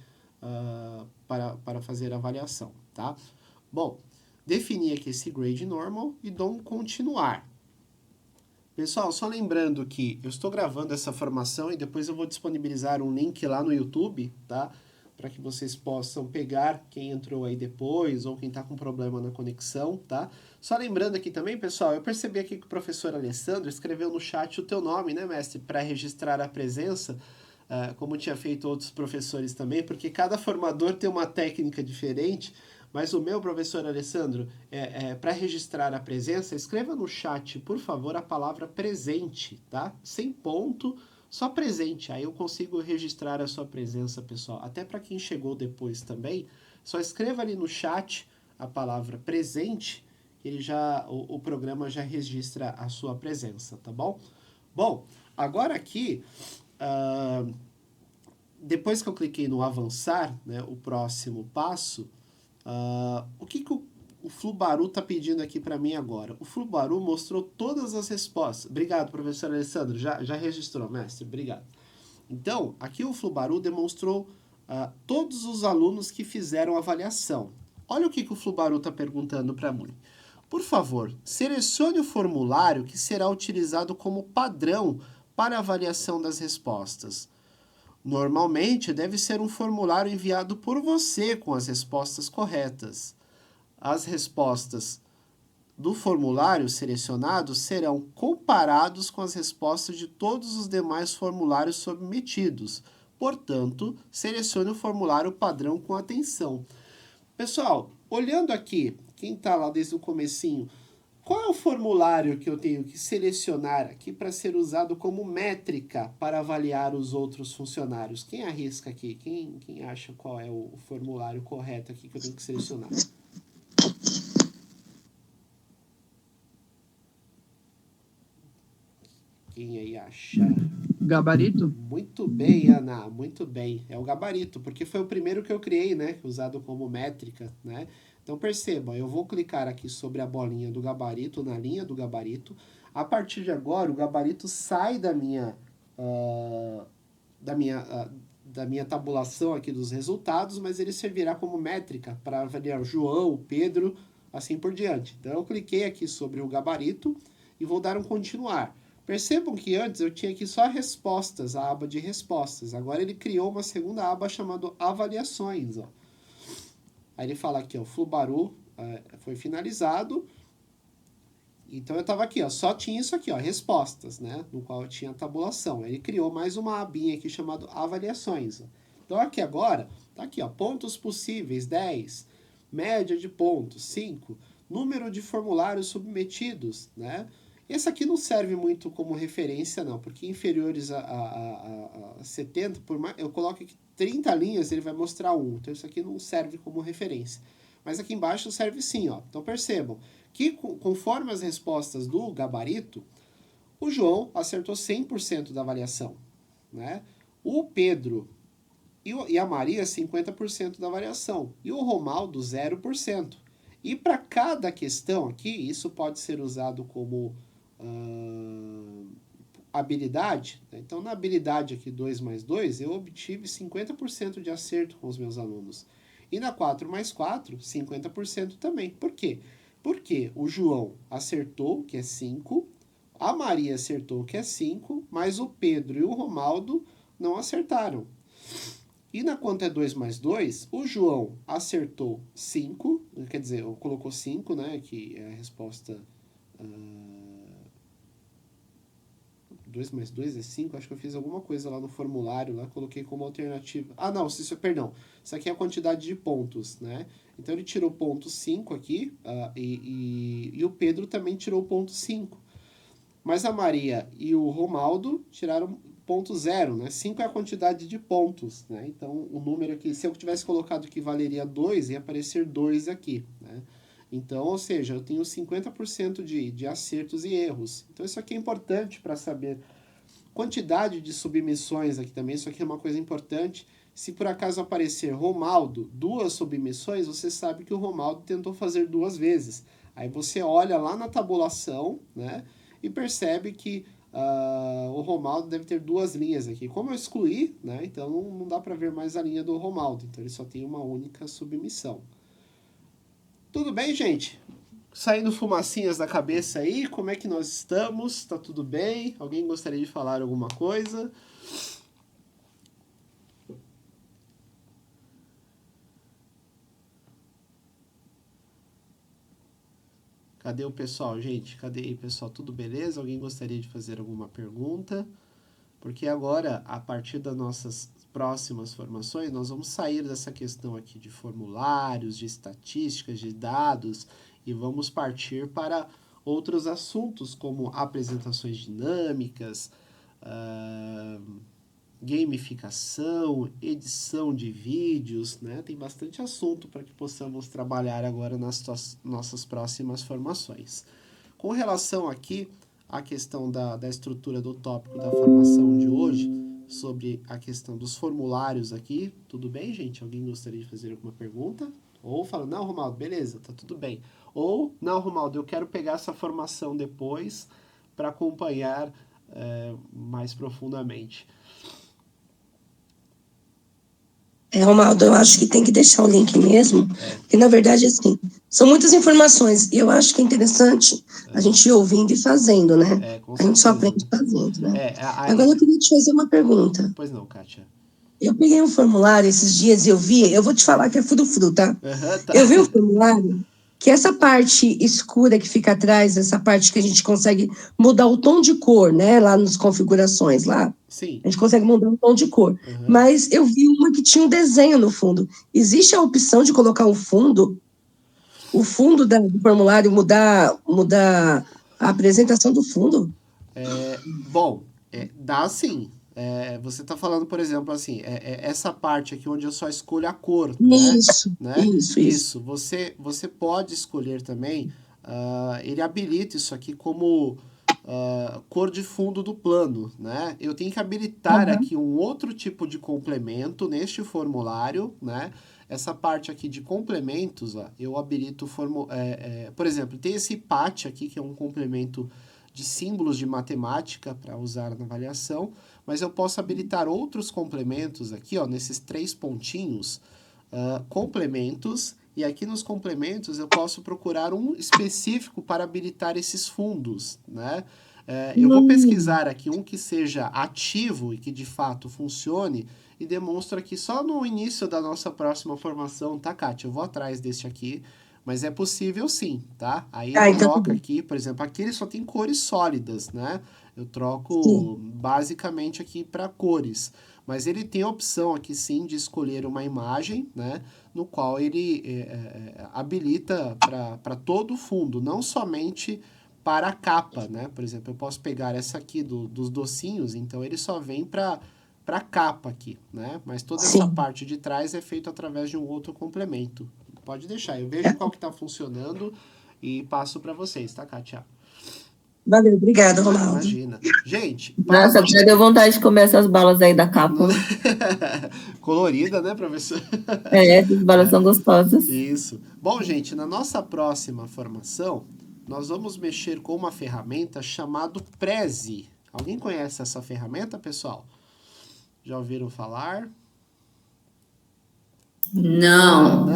S1: para fazer a avaliação, tá? Bom, defini aqui esse Grading Normal e dou um continuar. Pessoal, só lembrando que eu estou gravando essa formação e depois eu vou disponibilizar um link lá no YouTube, tá? Para que vocês possam pegar quem entrou aí depois ou quem está com problema na conexão, tá? Só lembrando aqui também, pessoal, eu percebi aqui que o professor Alessandro escreveu no chat o teu nome, né, mestre? Para registrar a presença, como tinha feito outros professores também, porque cada formador tem uma técnica diferente. Mas o meu, professor Alessandro, para registrar a presença, escreva no chat, por favor, a palavra presente, tá? Sem ponto, só presente. Aí eu consigo registrar a sua presença, pessoal. Até para quem chegou depois também, só escreva ali no chat a palavra presente, que o programa já registra a sua presença, tá bom? Bom, agora aqui, depois que eu cliquei no avançar, né, o próximo passo, o que o Flubaru está pedindo aqui para mim agora? O Flubaru mostrou todas as respostas. Obrigado, professor Alessandro. Já registrou, mestre. Obrigado. Então, aqui o Flubaru demonstrou todos os alunos que fizeram a avaliação. Olha o que o Flubaru está perguntando para mim. Por favor, selecione o formulário que será utilizado como padrão para a avaliação das respostas. Normalmente, deve ser um formulário enviado por você com as respostas corretas. As respostas do formulário selecionado serão comparados com as respostas de todos os demais formulários submetidos. Portanto, selecione o formulário padrão com atenção. Pessoal, olhando aqui, quem está lá desde o comecinho, qual é o formulário que eu tenho que selecionar aqui para ser usado como métrica para avaliar os outros funcionários? Quem arrisca aqui? Quem acha qual é o formulário correto aqui que eu tenho que selecionar? Quem aí acha?
S4: Gabarito?
S1: Muito bem, Ana, muito bem. É o gabarito, porque foi o primeiro que eu criei, né? Usado como métrica, né? Então, perceba, eu vou clicar aqui sobre a bolinha do gabarito, na linha do gabarito. A partir de agora, o gabarito sai da minha tabulação aqui dos resultados, mas ele servirá como métrica para avaliar o João, o Pedro, assim por diante. Então, eu cliquei aqui sobre o gabarito e vou dar um continuar. Percebam que antes eu tinha aqui só respostas, a aba de respostas. Agora ele criou uma segunda aba chamada avaliações. Ó. Aí ele fala aqui, ó, Flubaru foi finalizado. Então eu estava aqui, ó, só tinha isso aqui, ó, respostas, né? No qual eu tinha a tabulação. Ele criou mais uma abinha aqui chamada avaliações. Ó. Então aqui agora, tá aqui, ó, pontos possíveis, 10, média de pontos, 5, número de formulários submetidos, né? Esse aqui não serve muito como referência, não, porque inferiores a 70, por mais, eu coloco aqui 30 linhas, ele vai mostrar 1. Então, isso aqui não serve como referência. Mas aqui embaixo serve sim, ó. Então, percebam que, conforme as respostas do gabarito, o João acertou 100% da avaliação, né? O Pedro e a Maria, 50% da avaliação. E o Romaldo, 0%. E para cada questão aqui, isso pode ser usado como habilidade. Né? Então, na habilidade aqui 2 mais 2, eu obtive 50% de acerto com os meus alunos. E na 4 mais 4, 50% também. Por quê? Porque o João acertou, que é 5, a Maria acertou, que é 5, mas o Pedro e o Romaldo não acertaram. E na conta é 2 mais 2, o João acertou 5, quer dizer, colocou 5, né, que é a resposta... 2 mais 2 é 5, acho que eu fiz alguma coisa lá no formulário, lá coloquei como alternativa. Ah, não, perdão, isso aqui é a quantidade de pontos, né? Então ele tirou ponto 5 aqui, e o Pedro também tirou ponto 5. Mas a Maria e o Romaldo tiraram ponto 0, né? 5 é a quantidade de pontos, né? Então o número aqui, se eu tivesse colocado que valeria 2, ia aparecer 2 aqui, né? Então, ou seja, eu tenho 50% de acertos e erros. Então, isso aqui é importante para saber quantidade de submissões aqui também. Isso aqui é uma coisa importante. Se por acaso aparecer Romaldo, 2 submissões, você sabe que o Romaldo tentou fazer 2 vezes. Aí você olha lá na tabulação, né, e percebe que o Romaldo deve ter 2 linhas aqui. Como eu excluí, né, então não dá para ver mais a linha do Romaldo. Então, ele só tem uma única submissão. Tudo bem, gente? Saindo fumacinhas da cabeça aí, como é que nós estamos? Tá tudo bem? Alguém gostaria de falar alguma coisa? Cadê o pessoal, gente? Cadê aí, pessoal? Tudo beleza? Alguém gostaria de fazer alguma pergunta? Porque agora, a partir das nossas próximas formações, nós vamos sair dessa questão aqui de formulários, de estatísticas, de dados, e vamos partir para outros assuntos, como apresentações dinâmicas, gamificação, edição de vídeos, né? Tem bastante assunto para que possamos trabalhar agora nas nossas próximas formações. Com relação aqui à questão da estrutura do tópico da formação de hoje, sobre a questão dos formulários aqui, tudo bem, gente? Alguém gostaria de fazer alguma pergunta? Ou fala, não, Romaldo, beleza, tá tudo bem. Ou, não, Romaldo, eu quero pegar essa formação depois para acompanhar mais profundamente.
S2: Romaldo, eu acho que tem que deixar o link mesmo, porque na verdade, assim, são muitas informações, e eu acho que é interessante a gente ir ouvindo e fazendo, né? A gente só aprende fazendo, né? Agora eu queria te fazer uma pergunta.
S1: Pois não, Kátia.
S2: Eu peguei um formulário esses dias e eu vou te falar que é furo-furo, tá?
S1: Tá?
S2: Eu vi um formulário que essa parte escura que fica atrás, essa parte que a gente consegue mudar o tom de cor, né? Lá nas configurações, lá.
S1: Sim.
S2: A gente consegue mudar o tom de cor. Mas eu vi uma que tinha um desenho no fundo. Existe a opção de colocar o fundo do formulário, mudar a apresentação do fundo?
S1: Dá sim. Você está falando, por exemplo, assim, essa parte aqui onde eu só escolho a cor,
S2: Isso,
S1: né?
S2: Isso.
S1: Você pode escolher também, ele habilita isso aqui como cor de fundo do plano, né? Eu tenho que habilitar aqui um outro tipo de complemento neste formulário, né? Essa parte aqui de complementos, ó, eu habilito, por exemplo, tem esse PAT aqui, que é um complemento de símbolos de matemática para usar na avaliação, mas eu posso habilitar outros complementos aqui, ó, nesses 3 pontinhos, complementos, e aqui nos complementos eu posso procurar um específico para habilitar esses fundos, né? Eu vou pesquisar aqui um que seja ativo e que de fato funcione e demonstro aqui só no início da nossa próxima formação, tá, Kátia? Eu vou atrás desse aqui, mas é possível sim, tá? Aí eu troco aqui, por exemplo, aqui ele só tem cores sólidas, né? Eu troco basicamente aqui para cores, mas ele tem a opção aqui sim de escolher uma imagem, né? No qual ele habilita para todo o fundo, não somente para a capa, né? Por exemplo, eu posso pegar essa aqui dos docinhos, então ele só vem para a capa aqui, né? Mas toda essa parte de trás é feita através de um outro complemento. Pode deixar, eu vejo qual que está funcionando e passo para vocês, tá, Kátia?
S2: Valeu, obrigada, Ronaldo.
S1: Imagina. Gente,
S3: nossa, já deu vontade de comer essas balas aí da capa.
S1: Colorida, né, professor?
S3: Essas balas são gostosas.
S1: Isso. Bom, gente, na nossa próxima formação, nós vamos mexer com uma ferramenta chamada Prezi. Alguém conhece essa ferramenta, pessoal? Já ouviram falar?
S3: Não.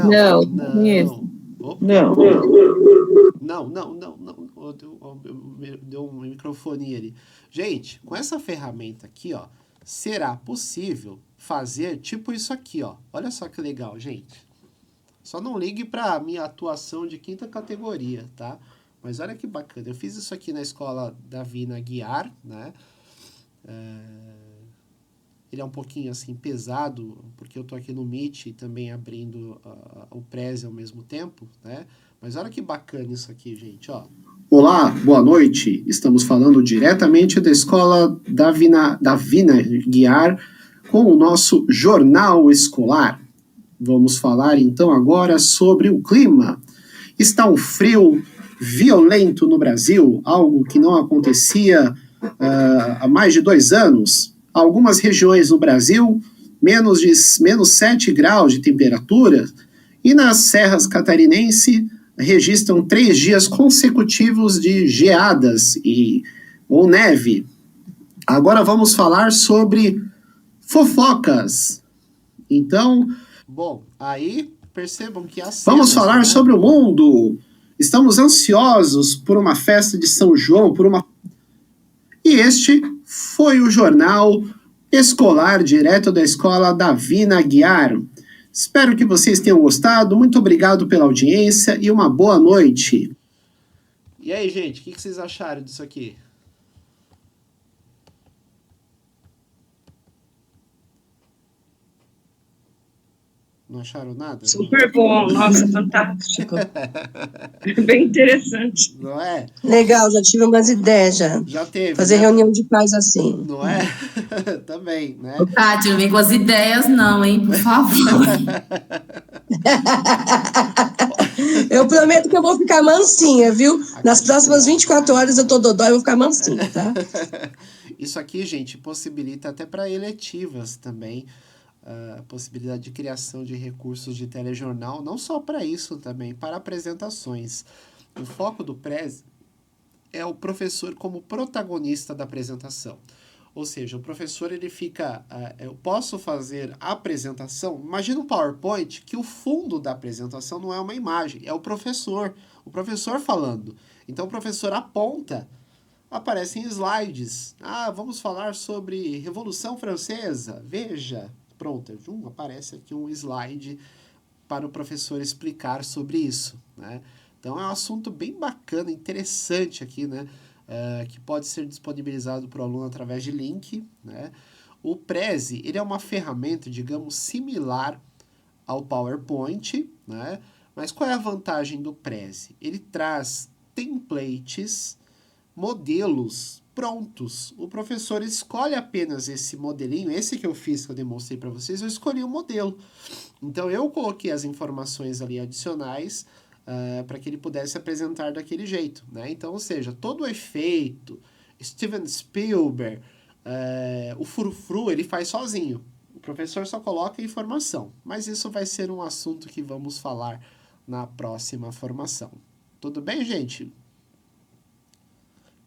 S1: Opa. Não. Deu um microfone ali. Gente, com essa ferramenta aqui, ó, será possível fazer tipo isso aqui, ó. Olha só que legal, gente. Só não ligue para minha atuação de 5ª categoria, tá? Mas olha que bacana. Eu fiz isso aqui na escola Davina Guiar, né? Ele é um pouquinho assim pesado, porque eu tô aqui no Meet e também abrindo o Prezi ao mesmo tempo, né? Mas olha que bacana isso aqui, gente, ó. Olá, boa noite. Estamos falando diretamente da escola Davina Guiar com o nosso jornal escolar. Vamos falar então agora sobre o clima. Está um frio violento no Brasil, algo que não acontecia há mais de 2 anos. Algumas regiões no Brasil, menos 7 graus de temperatura, e nas serras catarinenses registram 3 dias consecutivos de geadas ou neve. Agora vamos falar sobre fofocas. Então, bom, aí percebam que vamos falar sobre o mundo. Estamos ansiosos por uma festa de São João, E este foi o jornal escolar direto da escola Davina Guiar. Espero que vocês tenham gostado. Muito obrigado pela audiência e uma boa noite. E aí, gente, o que vocês acharam disso aqui? Não acharam nada?
S4: Super bom, nossa, fantástico. Bem interessante.
S1: Não é?
S2: Legal, já tive umas ideias já.
S1: Já teve.
S2: Fazer reunião de pais assim.
S1: Não é? Também, né?
S5: Ô, Kátia, não vem com as ideias não, hein? Por favor.
S2: Eu prometo que eu vou ficar mansinha, viu? Nas próximas 24 horas eu tô dodói e vou ficar mansinha, tá?
S1: Isso aqui, gente, possibilita até para eletivas também a possibilidade de criação de recursos de telejornal, não só para isso também, para apresentações. O foco do Prezi é o professor como protagonista da apresentação. Ou seja, o professor ele fica... eu posso fazer a apresentação... Imagina um PowerPoint que o fundo da apresentação não é uma imagem, é o professor falando. Então o professor aponta, aparecem slides. Vamos falar sobre Revolução Francesa. Veja, pronto, aparece aqui um slide para o professor explicar sobre isso, né? Então é um assunto bem bacana, interessante aqui, né? Que pode ser disponibilizado para o aluno através de link, né? O Prezi, ele é uma ferramenta, digamos, similar ao PowerPoint, né? Mas qual é a vantagem do Prezi? Ele traz templates, modelos prontos. O professor escolhe apenas esse modelinho, esse que eu fiz, que eu demonstrei para vocês, eu escolhi o modelo. Então eu coloquei as informações ali adicionais para que ele pudesse apresentar daquele jeito, né? Então, ou seja, todo o efeito, Steven Spielberg, o frufru, ele faz sozinho. O professor só coloca a informação. Mas isso vai ser um assunto que vamos falar na próxima formação. Tudo bem, gente?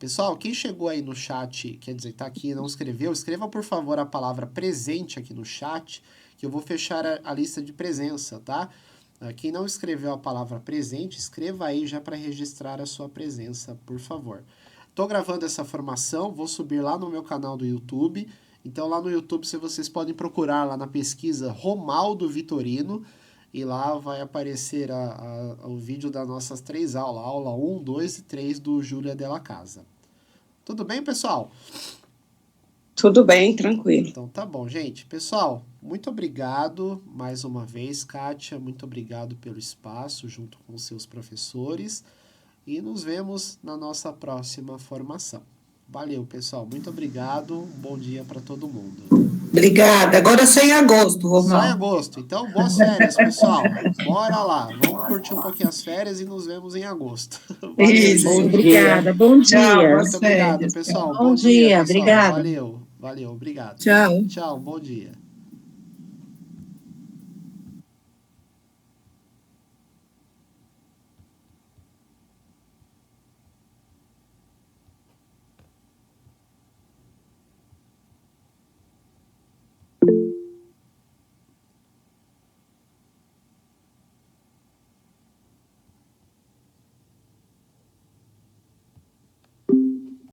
S1: Pessoal, quem chegou aí no chat, quer dizer, tá aqui e não escreveu, escreva por favor a palavra presente aqui no chat, que eu vou fechar a lista de presença, tá? Quem não escreveu a palavra presente, escreva aí já para registrar a sua presença, por favor. Tô gravando essa formação, vou subir lá no meu canal do YouTube. Então lá no YouTube vocês podem procurar lá na pesquisa Romaldo Vitorino, e lá vai aparecer o vídeo das nossas 3 aulas, aula 1, 2 e 3 do Júlia Della Casa. Tudo bem, pessoal?
S4: Tudo bem, tranquilo.
S1: Então tá bom, gente. Pessoal, muito obrigado mais uma vez, Kátia, muito obrigado pelo espaço junto com seus professores, e nos vemos na nossa próxima formação. Valeu, pessoal. Muito obrigado. Um bom dia para todo mundo.
S3: Obrigada. Agora só em agosto, Romaldo.
S1: Só em agosto. Então, boas férias, pessoal. Bora lá. Vamos curtir um pouquinho as férias e nos vemos em agosto. Valeu,
S3: Isso.
S1: gente.
S2: Obrigada. Bom dia.
S3: Tchau,
S1: Muito obrigado, pessoal.
S2: Bom dia,
S1: pessoal.
S2: obrigada.
S1: Valeu, obrigado.
S3: Tchau.
S1: Tchau, bom dia.